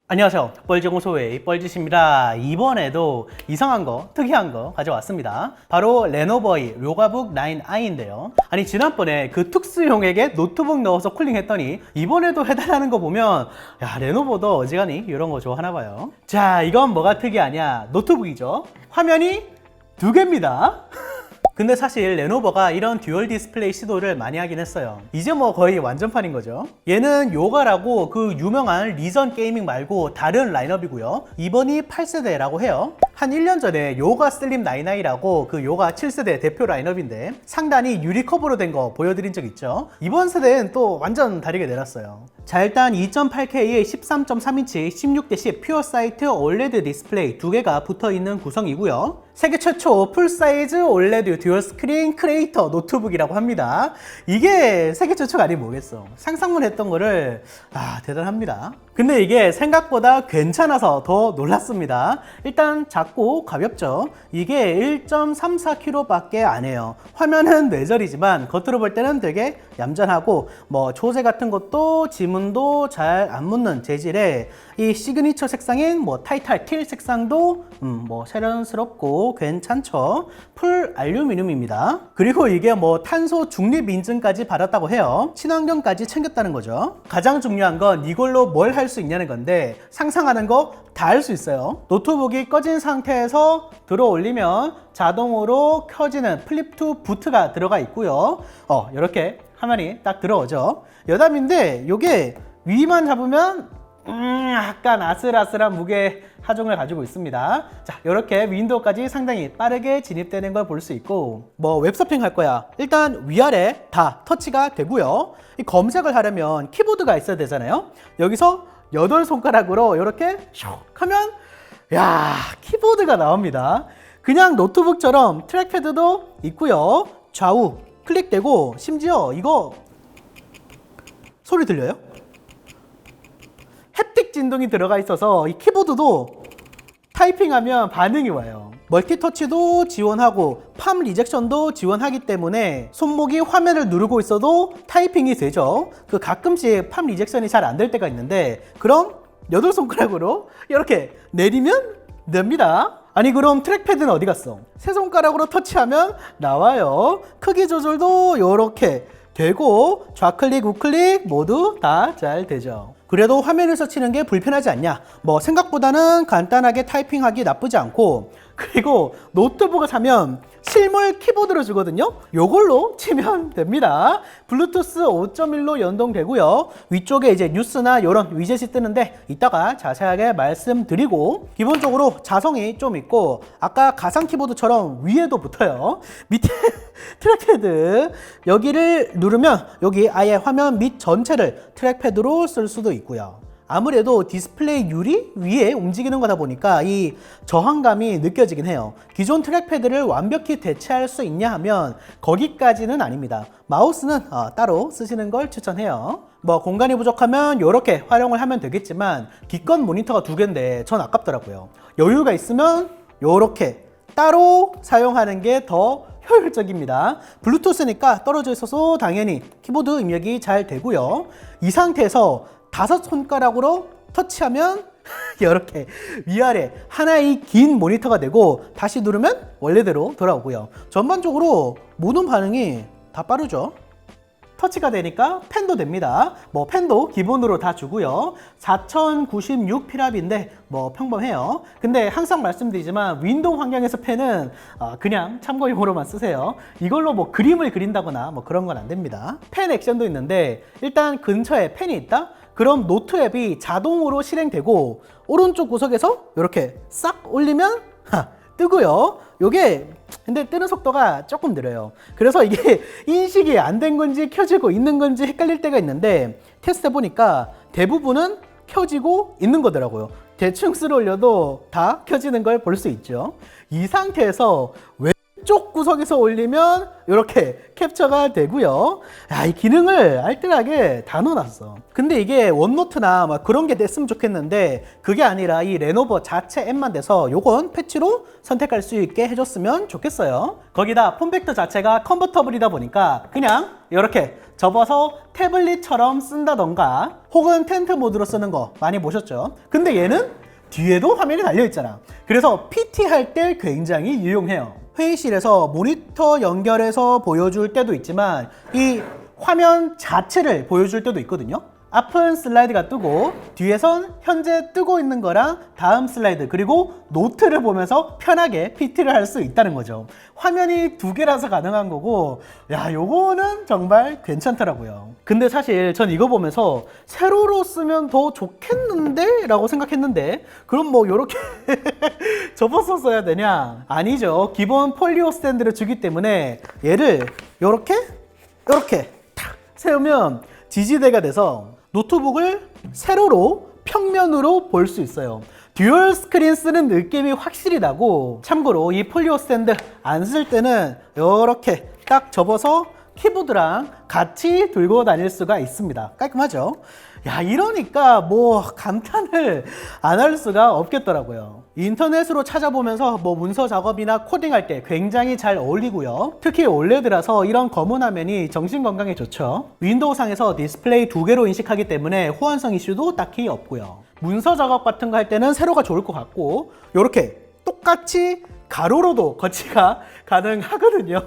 안녕하세요. 뻘지공소의 뻘짓입니다. 이번에도 이상한 거, 특이한 거 가져왔습니다. 바로 레노버의 요가북 9i인데요. 아니 지난번에 그 특수용에게 노트북 넣어서 쿨링했더니 이번에도 해달라는 거 보면 야 레노버도 어지간히 이런 거 좋아하나 봐요. 자, 이건 뭐가 특이하냐? 노트북이죠. 화면이 두 개입니다. 근데 사실 레노버가 이런 듀얼 디스플레이 시도를 많이 하긴 했어요. 이제 뭐 거의 완전판인 거죠. 얘는 요가라고 그 유명한 리전 게이밍 말고 다른 라인업이고요. 이번이 8세대라고 해요. 한 1년 전에 요가 슬림 99라고 그 요가 7세대 대표 라인업인데 상단이 유리컵으로 된 거 보여드린 적 있죠. 이번 세대는 또 완전 다르게 내놨어요. 자, 일단 2.8K의 13.3인치 16:10 퓨어 사이트 올레드 디스플레이 두 개가 붙어있는 구성이고요. 세계 최초 풀사이즈 올레드 듀얼 스크린 크리에이터 노트북이라고 합니다. 이게 세계 최초가 아니면 뭐겠어. 상상만 했던 거를 대단합니다. 근데 이게 생각보다 괜찮아서 더 놀랐습니다. 일단 작고 가볍죠. 이게 1.34kg 밖에 안 해요. 화면은 뇌절이지만 겉으로 볼 때는 되게 얌전하고 뭐 조세 같은 것도 지문도 잘 안 묻는 재질의 이 시그니처 색상인 뭐 타이탈 틸 색상도 뭐 세련스럽고 괜찮죠. 풀 알루미늄입니다. 그리고 이게 뭐 탄소 중립 인증까지 받았다고 해요. 친환경까지 챙겼다는 거죠. 가장 중요한 건 이걸로 뭘 할 수 있냐는 건데 상상하는 거 다 할 수 있어요. 노트북이 꺼진 상태에서 들어 올리면 자동으로 켜지는 플립 투 부트가 들어가 있고요. 이렇게 화면이 딱 들어오죠. 여담인데 이게 위만 잡으면 약간 아슬아슬한 무게 하중을 가지고 있습니다. 자, 이렇게 윈도우까지 상당히 빠르게 진입되는 걸 볼 수 있고 뭐 웹서핑 할 거야. 일단 위아래 다 터치가 되고요. 이 검색을 하려면 키보드가 있어야 되잖아요. 여기서 8손가락으로 이렇게 슉 하면 야 키보드가 나옵니다. 그냥 노트북처럼 트랙패드도 있고요. 좌우 클릭되고 심지어 이거 소리 들려요? 햅틱 진동이 들어가 있어서 이 키보드도 타이핑하면 반응이 와요. 멀티터치도 지원하고 팜 리젝션도 지원하기 때문에 손목이 화면을 누르고 있어도 타이핑이 되죠. 그 가끔씩 팜 리젝션이 잘 안 될 때가 있는데 그럼 8손가락으로 이렇게 내리면 됩니다. 아니 그럼 트랙패드는 어디 갔어? 세 손가락으로 터치하면 나와요. 크기 조절도 이렇게 되고 좌클릭 우클릭 모두 다 잘 되죠. 그래도 화면에서 치는 게 불편하지 않냐? 뭐 생각보다는 간단하게 타이핑하기 나쁘지 않고 그리고 노트북을 사면 실물 키보드를 주거든요. 요걸로 치면 됩니다. 블루투스 5.1로 연동되고요. 위쪽에 이제 뉴스나 이런 위젯이 뜨는데 이따가 자세하게 말씀드리고 기본적으로 자성이 좀 있고 아까 가상 키보드처럼 위에도 붙어요. 밑에 트랙패드 여기를 누르면 여기 아예 화면 밑 전체를 트랙패드로 쓸 수도 있고요. 아무래도 디스플레이 유리 위에 움직이는 거다 보니까 이 저항감이 느껴지긴 해요. 기존 트랙패드를 완벽히 대체할 수 있냐 하면 거기까지는 아닙니다. 마우스는 따로 쓰시는 걸 추천해요. 뭐 공간이 부족하면 이렇게 활용을 하면 되겠지만 기껏 모니터가 두 개인데 전 아깝더라고요. 여유가 있으면 이렇게 따로 사용하는 게 더 효율적입니다. 블루투스니까 떨어져 있어서 당연히 키보드 입력이 잘 되고요. 이 상태에서 5손가락으로 터치하면 이렇게 위아래 하나의 긴 모니터가 되고 다시 누르면 원래대로 돌아오고요. 전반적으로 모든 반응이 다 빠르죠. 터치가 되니까 펜도 됩니다. 뭐 펜도 기본으로 다 주고요. 4096 필압인데 뭐 평범해요. 근데 항상 말씀드리지만 윈도우 환경에서 펜은 그냥 참고용으로만 쓰세요. 이걸로 뭐 그림을 그린다거나 뭐 그런 건 안 됩니다. 펜 액션도 있는데 일단 근처에 펜이 있다? 그럼 노트 앱이 자동으로 실행되고 오른쪽 구석에서 이렇게 싹 올리면 뜨고요. 요게 근데 뜨는 속도가 조금 느려요. 그래서 이게 인식이 안 된 건지 켜지고 있는 건지 헷갈릴 때가 있는데 테스트 해보니까 대부분은 켜지고 있는 거더라고요. 대충 쓸어 올려도 다 켜지는 걸 볼 수 있죠. 이 상태에서 왼쪽 구석에서 올리면 이렇게 캡처가 되고요. 야, 이 기능을 알뜰하게 다 넣어놨어. 근데 이게 원노트나 막 그런 게 됐으면 좋겠는데 그게 아니라 이 레노버 자체 앱만 돼서 요건 패치로 선택할 수 있게 해줬으면 좋겠어요. 거기다 폼팩터 자체가 컨버터블이다 보니까 그냥 이렇게 접어서 태블릿처럼 쓴다던가 혹은 텐트 모드로 쓰는 거 많이 보셨죠? 근데 얘는 뒤에도 화면이 달려있잖아. 그래서 PT 할 때 굉장히 유용해요. 회의실에서 모니터 연결해서 보여줄 때도 있지만 이 화면 자체를 보여줄 때도 있거든요. 앞은 슬라이드가 뜨고 뒤에선 현재 뜨고 있는 거랑 다음 슬라이드 그리고 노트를 보면서 편하게 PT를 할 수 있다는 거죠. 화면이 두 개라서 가능한 거고 야, 요거는 정말 괜찮더라고요. 근데 사실 전 이거 보면서 세로로 쓰면 더 좋겠는데? 라고 생각했는데 그럼 뭐 요렇게 접어서 써야 되냐? 아니죠. 기본 폴리오 스탠드를 주기 때문에 얘를 요렇게 탁 세우면 지지대가 돼서 노트북을 세로로 평면으로 볼 수 있어요. 듀얼 스크린 쓰는 느낌이 확실히 나고 참고로 이 폴리오 스탠드 안 쓸 때는 이렇게 딱 접어서 키보드랑 같이 들고 다닐 수가 있습니다. 깔끔하죠? 야, 이러니까 뭐 감탄을 안 할 수가 없겠더라고요. 인터넷으로 찾아보면서 뭐 문서 작업이나 코딩할 때 굉장히 잘 어울리고요. 특히 올레드라서 이런 검은 화면이 정신 건강에 좋죠. 윈도우상에서 디스플레이 두 개로 인식하기 때문에 호환성 이슈도 딱히 없고요. 문서 작업 같은 거 할 때는 세로가 좋을 것 같고 이렇게 똑같이 가로로도 거치가 가능하거든요.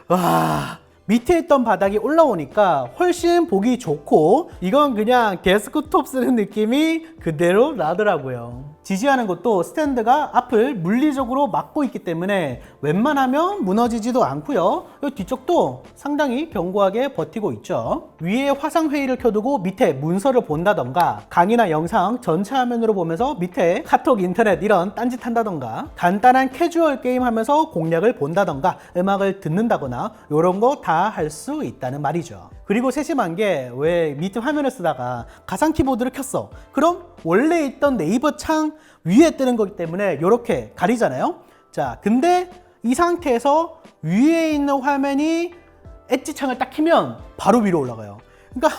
와, 밑에 있던 바닥이 올라오니까 훨씬 보기 좋고 이건 그냥 데스크톱 쓰는 느낌이 그대로 나더라고요. 지지하는 것도 스탠드가 앞을 물리적으로 막고 있기 때문에 웬만하면 무너지지도 않고요. 이 뒤쪽도 상당히 견고하게 버티고 있죠. 위에 화상회의를 켜두고 밑에 문서를 본다던가 강의나 영상 전체 화면으로 보면서 밑에 카톡, 인터넷 이런 딴짓 한다던가 간단한 캐주얼 게임 하면서 공략을 본다던가 음악을 듣는다거나 이런 거 다 할 수 있다는 말이죠. 그리고 세심한 게 왜 밑에 화면을 쓰다가 가상 키보드를 켰어. 그럼 원래 있던 네이버 창 위에 뜨는 거기 때문에 이렇게 가리잖아요. 자, 근데 이 상태에서 위에 있는 화면이 엣지 창을 딱 키면 바로 위로 올라가요. 그러니까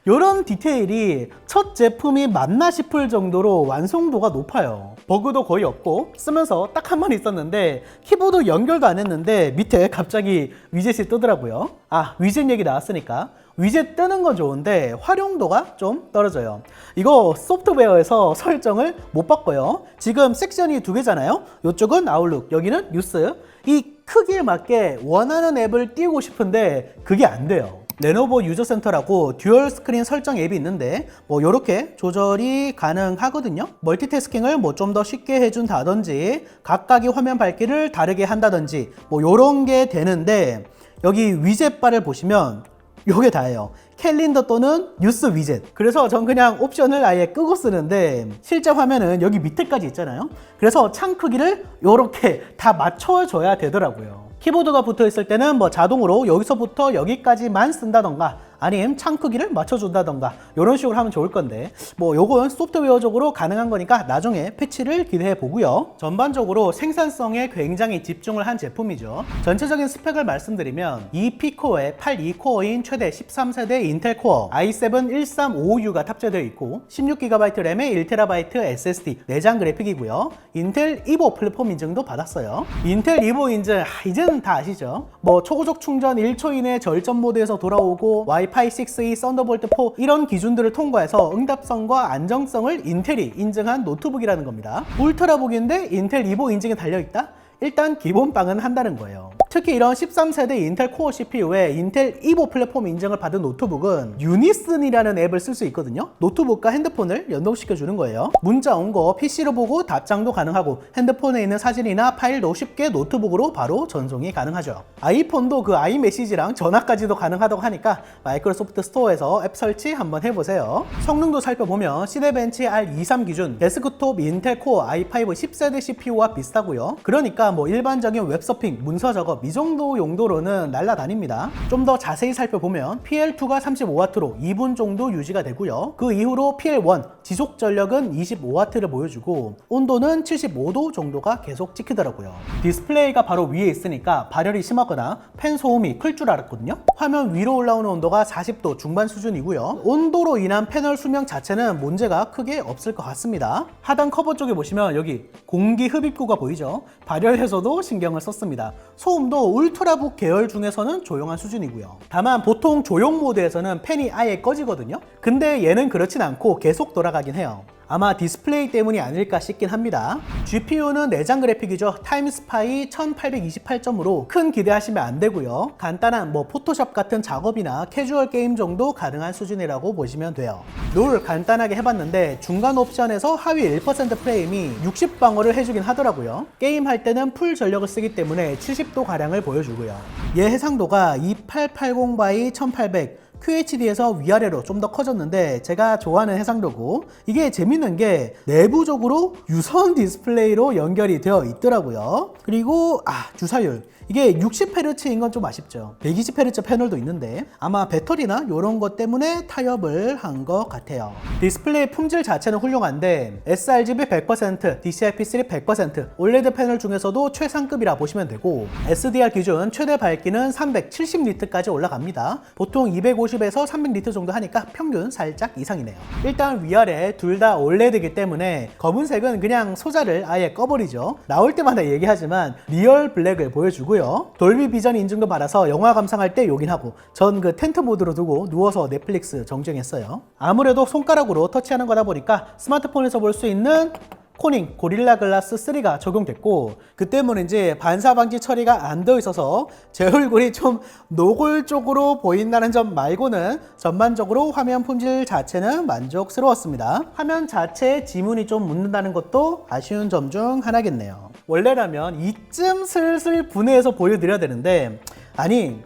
이런 디테일이 첫 제품이 맞나 싶을 정도로 완성도가 높아요. 버그도 거의 없고 쓰면서 딱 한 번 있었는데 키보드 연결도 안 했는데 밑에 갑자기 위젯이 뜨더라고요. 아, 위젯 얘기 나왔으니까 위젯 뜨는 건 좋은데 활용도가 좀 떨어져요. 이거 소프트웨어에서 설정을 못 바꿔요. 지금 섹션이 두 개잖아요. 이쪽은 아웃룩, 여기는 뉴스. 이 크기에 맞게 원하는 앱을 띄우고 싶은데 그게 안 돼요. 레노버 유저센터라고 듀얼 스크린 설정 앱이 있는데 뭐 이렇게 조절이 가능하거든요. 멀티태스킹을 뭐 좀 더 쉽게 해준다든지 각각의 화면 밝기를 다르게 한다든지 뭐 이런 게 되는데 여기 위젯 바를 보시면 요게 다예요. 캘린더 또는 뉴스 위젯. 그래서 전 그냥 옵션을 아예 끄고 쓰는데 실제 화면은 여기 밑에까지 있잖아요. 그래서 창 크기를 요렇게 다 맞춰줘야 되더라고요. 키보드가 붙어 있을 때는 뭐 자동으로 여기서부터 여기까지만 쓴다던가 아니면 창 크기를 맞춰준다던가 이런 식으로 하면 좋을 건데 뭐 요건 소프트웨어적으로 가능한 거니까 나중에 패치를 기대해 보고요. 전반적으로 생산성에 굉장히 집중을 한 제품이죠. 전체적인 스펙을 말씀드리면 이 P코어에 82코어인 최대 13세대 인텔 코어 i7-1355U가 탑재되어 있고 16GB 램에 1TB SSD 내장 그래픽이고요. 인텔 이보 플랫폼 인증도 받았어요. 인텔 이보 인증 이제는 다 아시죠? 뭐 초고속 충전 1초 이내 절전 모드에서 돌아오고 와이파이 6E, 썬더볼트 4 이런 기준들을 통과해서 응답성과 안정성을 인텔이 인증한 노트북이라는 겁니다. 울트라북인데 인텔 이보 인증이 달려있다? 일단 기본빵은 한다는 거예요. 특히 이런 13세대 인텔 코어 CPU에 인텔 이보 플랫폼 인증을 받은 노트북은 유니슨이라는 앱을 쓸 수 있거든요. 노트북과 핸드폰을 연동시켜 주는 거예요. 문자 온 거 PC로 보고 답장도 가능하고 핸드폰에 있는 사진이나 파일도 쉽게 노트북으로 바로 전송이 가능하죠. 아이폰도 그 아이메시지랑 전화까지도 가능하다고 하니까 마이크로소프트 스토어에서 앱 설치 한번 해보세요. 성능도 살펴보면 시네벤치 R23 기준 데스크톱 인텔 코어 i5 10세대 CPU와 비슷하고요. 그러니까 뭐 일반적인 웹서핑, 문서 작업, 이 정도 용도로는 날아다닙니다. 좀 더 자세히 살펴보면 PL2가 35W로 2분 정도 유지가 되고요. 그 이후로 PL1 지속 전력은 25W를 보여주고 온도는 75도 정도가 계속 찍히더라고요. 디스플레이가 바로 위에 있으니까 발열이 심하거나 팬 소음이 클 줄 알았거든요. 화면 위로 올라오는 온도가 40도 중반 수준이고요. 온도로 인한 패널 수명 자체는 문제가 크게 없을 것 같습니다. 하단 커버 쪽에 보시면 여기 공기 흡입구가 보이죠? 발열해서도 신경을 썼습니다. 소음도 울트라북 계열 중에서는 조용한 수준이고요. 다만 보통 조용 모드에서는 팬이 아예 꺼지거든요. 근데 얘는 그렇진 않고 계속 돌아가긴 해요. 아마 디스플레이 때문이 아닐까 싶긴 합니다. GPU는 내장 그래픽이죠. 타임스파이 1828점으로 큰 기대하시면 안 되고요. 간단한 포토샵 같은 작업이나 캐주얼 게임 정도 가능한 수준이라고 보시면 돼요. 롤 간단하게 해봤는데 중간 옵션에서 하위 1% 프레임이 60방어를 해주긴 하더라고요. 게임 할 때는 풀 전력을 쓰기 때문에 70도 가량을 보여주고요. 얘 해상도가 2880x1800 QHD에서 위아래로 좀 더 커졌는데 제가 좋아하는 해상도고, 이게 재밌는 게 내부적으로 유선 디스플레이로 연결이 되어 있더라고요. 그리고 주사율, 이게 60Hz인 건 좀 아쉽죠. 120Hz 패널도 있는데 아마 배터리나 이런 것 때문에 타협을 한 것 같아요. 디스플레이 품질 자체는 훌륭한데 sRGB 100%, DCI-P3 100%, OLED 패널 중에서도 최상급이라 보시면 되고, SDR 기준 최대 밝기는 370니트까지 올라갑니다. 보통 250에서 300니트 정도 하니까 평균 살짝 이상이네요. 일단 위아래 둘 다 OLED이기 때문에 검은색은 그냥 소자를 아예 꺼버리죠. 나올 때마다 얘기하지만 리얼 블랙을 보여주고, 돌비 비전 인증도 받아서 영화 감상할 때 요긴하고, 전 그 텐트 모드로 두고 누워서 넷플릭스 정주행했어요. 아무래도 손가락으로 터치하는 거다 보니까 스마트폰에서 볼 수 있는 코닝 고릴라 글라스 3가 적용됐고, 그 때문인지 반사 방지 처리가 안 되어 있어서 제 얼굴이 좀 노골적으로 보인다는 점 말고는 전반적으로 화면 품질 자체는 만족스러웠습니다. 화면 자체에 지문이 좀 묻는다는 것도 아쉬운 점 중 하나겠네요. 원래라면 이쯤 슬슬 분해해서 보여드려야 되는데, 아니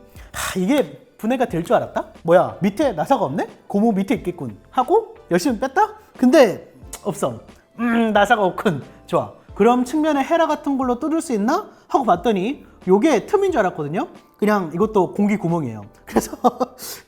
이게 분해가 될 줄 알았다? 뭐야, 밑에 나사가 없네? 고무 밑에 있겠군 하고 열심히 뺐다? 근데 없어. 나사가 없군. 좋아. 그럼 측면에 헤라 같은 걸로 뚫을 수 있나? 하고 봤더니 요게 틈인 줄 알았거든요. 그냥 이것도 공기 구멍이에요. 그래서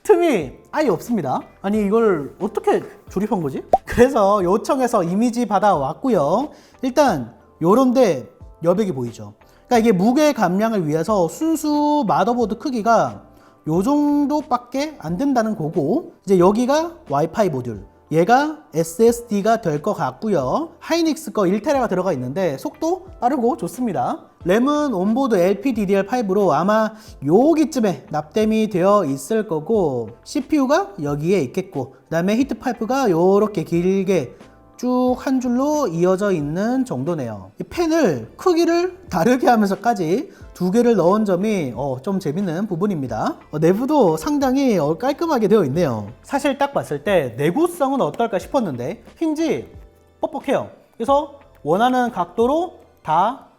틈이 아예 없습니다. 아니 이걸 어떻게 조립한 거지? 그래서 요청해서 이미지 받아왔고요. 일단 요런데 여백이 보이죠. 그러니까 이게 무게 감량을 위해서 순수 마더보드 크기가 요 정도밖에 안 된다는 거고, 이제 여기가 와이파이 모듈, 얘가 SSD가 될 것 같고요. 하이닉스 거 1TB가 들어가 있는데 속도 빠르고 좋습니다. 램은 온보드 LPDDR5로 아마 여기쯤에 납땜이 되어 있을 거고, CPU가 여기에 있겠고, 그 다음에 히트 파이프가 요렇게 길게 쭉 한 줄로 이어져 있는 정도네요. 이 펜을 크기를 다르게 하면서까지 두 개를 넣은 점이 좀 재밌는 부분입니다. 내부도 상당히 깔끔하게 되어 있네요. 사실 딱 봤을 때 내구성은 어떨까 싶었는데 힌지 뻑뻑해요. 그래서 원하는 각도로 다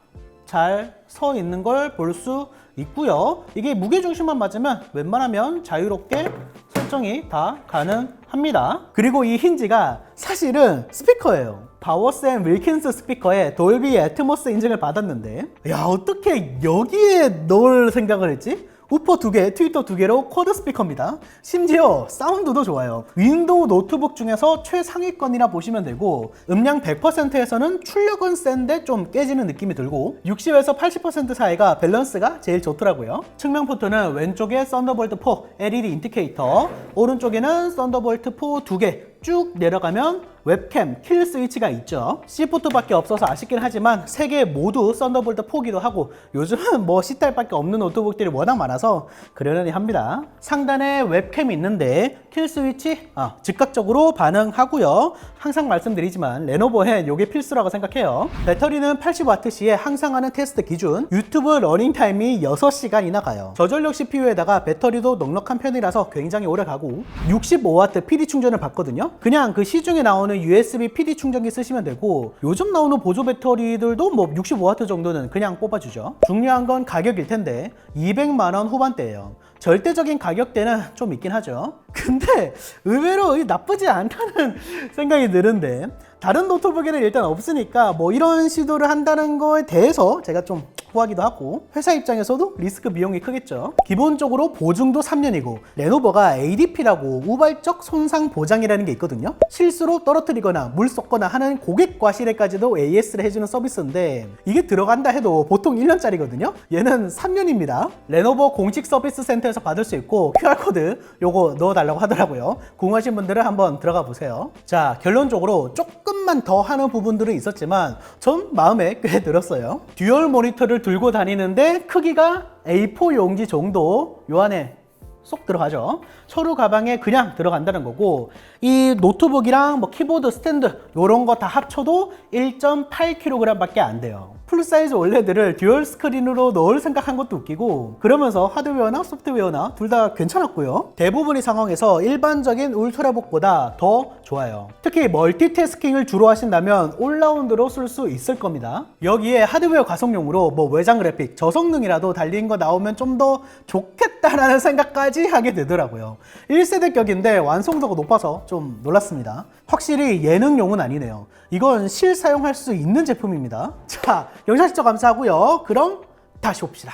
잘 서 있는 걸 볼 수 있고요. 이게 무게중심만 맞으면 웬만하면 자유롭게 설정이 다 가능합니다. 그리고 이 힌지가 사실은 스피커예요. 바워샘 윌킨스 스피커에 돌비 애트모스 인증을 받았는데, 야 어떻게 여기에 넣을 생각을 했지? 우퍼 2개, 트위터 2개로 쿼드 스피커입니다. 심지어 사운드도 좋아요. 윈도우 노트북 중에서 최상위권이라 보시면 되고, 음량 100%에서는 출력은 센데 좀 깨지는 느낌이 들고, 60에서 80% 사이가 밸런스가 제일 좋더라고요. 측면 포트는 왼쪽에 썬더볼트 4 LED 인디케이터, 오른쪽에는 썬더볼트 4 2개 쭉 내려가면 웹캠, 킬 스위치가 있죠. C포트밖에 없어서 아쉽긴 하지만 3개 모두 썬더볼트 4기도 하고, 요즘은 C타입밖에 없는 노트북들이 워낙 많아서 그러려니 합니다. 상단에 웹캠이 있는데 킬 스위치 즉각적으로 반응하고요. 항상 말씀드리지만 레노버엔 이게 필수라고 생각해요. 배터리는 80W시에 항상 하는 테스트 기준 유튜브 러닝타임이 6시간이나 가요. 저전력 CPU에다가 배터리도 넉넉한 편이라서 굉장히 오래 가고, 65W PD 충전을 받거든요. 그냥 그 시중에 나오는 USB PD 충전기 쓰시면 되고, 요즘 나오는 보조 배터리들도 65W 정도는 그냥 뽑아주죠. 중요한 건 가격일 텐데 200만원 후반대예요. 절대적인 가격대는 좀 있긴 하죠. 근데 의외로 나쁘지 않다는 생각이 드는데, 다른 노트북에는 일단 없으니까 뭐 이런 시도를 한다는 거에 대해서 제가 좀 후하기도 하고, 회사 입장에서도 리스크 비용이 크겠죠. 기본적으로 보증도 3년이고 레노버가 ADP라고 우발적 손상 보장이라는 게 있거든요. 실수로 떨어뜨리거나 물 쏟거나 하는 고객 과실에까지도 AS를 해주는 서비스인데, 이게 들어간다 해도 보통 1년짜리거든요. 얘는 3년입니다. 레노버 공식 서비스 센터에서 받을 수 있고 QR코드 요거 넣어달라고 하더라고요. 궁금하신 분들은 한번 들어가 보세요. 자, 결론적으로 조금만 더 하는 부분들은 있었지만 전 마음에 꽤 들었어요. 듀얼 모니터를 들고 다니는데 크기가 A4 용지 정도 요 안에 쏙 들어가죠. 서류 가방에 그냥 들어간다는 거고, 이 노트북이랑 뭐 키보드 스탠드 요런 거 다 합쳐도 1.8kg 밖에 안 돼요. 풀사이즈 OLED를 듀얼 스크린으로 넣을 생각한 것도 웃기고, 그러면서 하드웨어나 소프트웨어나 둘 다 괜찮았고요. 대부분의 상황에서 일반적인 울트라북보다 더 좋아요. 특히 멀티태스킹을 주로 하신다면 올라운드로 쓸 수 있을 겁니다. 여기에 하드웨어 가속용으로 뭐 외장 그래픽, 저성능이라도 달린 거 나오면 좀 더 좋겠다라는 생각까지 하게 되더라고요. 1세대격인데 완성도가 높아서 좀 놀랐습니다. 확실히 예능용은 아니네요. 이건 실사용할 수 있는 제품입니다. 자, 영상 시청 감사하고요. 그럼 다시 봅시다.